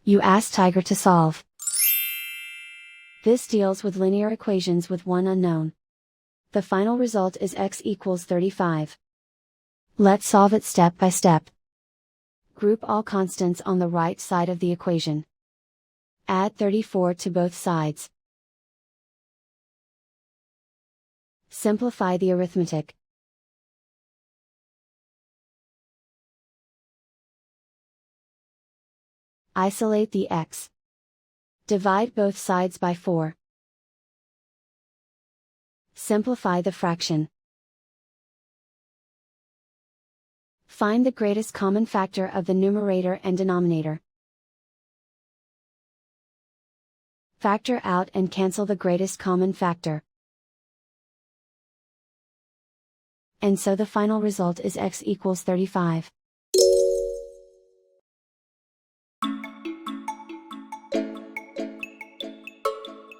You ask Tiger to solve. This deals with linear equations with one unknown. The final result is x equals 35. Let's solve it step by step. Group all constants on the right side of the equation. Add 34 to both sides. Simplify the arithmetic. Isolate the x. Divide both sides by 4. Simplify the fraction. Find the greatest common factor of the numerator and denominator. Factor out and cancel the greatest common factor. And so the final result is x equals 35.